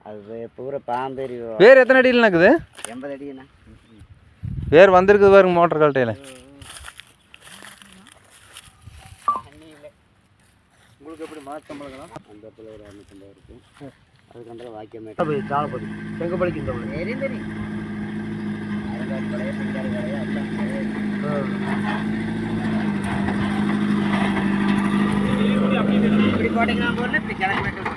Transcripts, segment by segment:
அது பூரா பாம்பேரி. வேர் எத்தனை அடியில் நடக்குது? 80 அடிண்ணா. வேர் வந்திருக்குது பாருங்க மோட்டர் கழட்டையில். உங்களுக்கு எப்படி மாற்றம்பளம் அந்த இடத்துல ஒரு 250 இருக்கும். அதுக்கு அந்த வாக்கியம் தாளப்படி செங்கப்படிக்கு இந்த தெரியும். பழைய செஞ்சாரி வேலையா இப்படி போட்டிங்கன்னா போல இப்படி கிழக்கு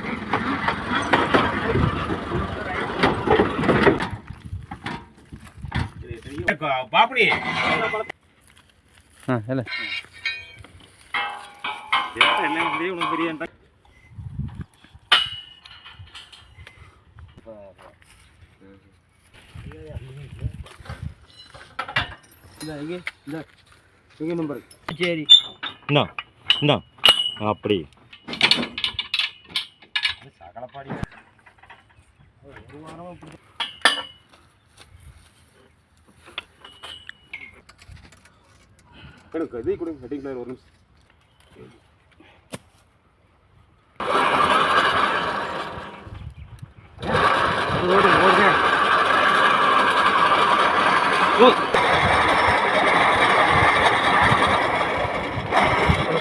பாப்படி இல்லை உனக்கு பெரிய நம்பர் சரி இந்தா அப்படி சகலப்பாடி ஒரு வாரம் எனக்கு இது கொடுங்க செட்டிங் பிளேயர் ஒரு நிமிஷம்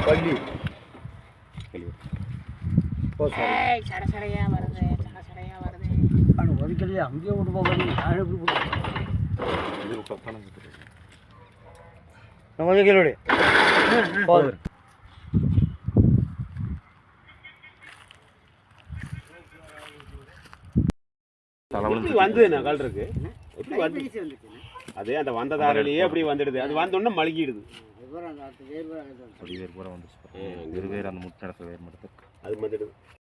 பள்ளி சடசடையா வருது ஒதுக்கலையே அங்கேயே விட்டு போக யாரும் எப்படி வந்து கால் இருக்கு எப்படி வந்து அதே அந்த வந்த தாரிலேயே அப்படி வந்துடுது. அது வந்தோடனே மழுகிடுது. வேர் பூரா வந்துச்சு. வேர் அந்த முட்டை வேர் மட்டும் அது வந்துடுது.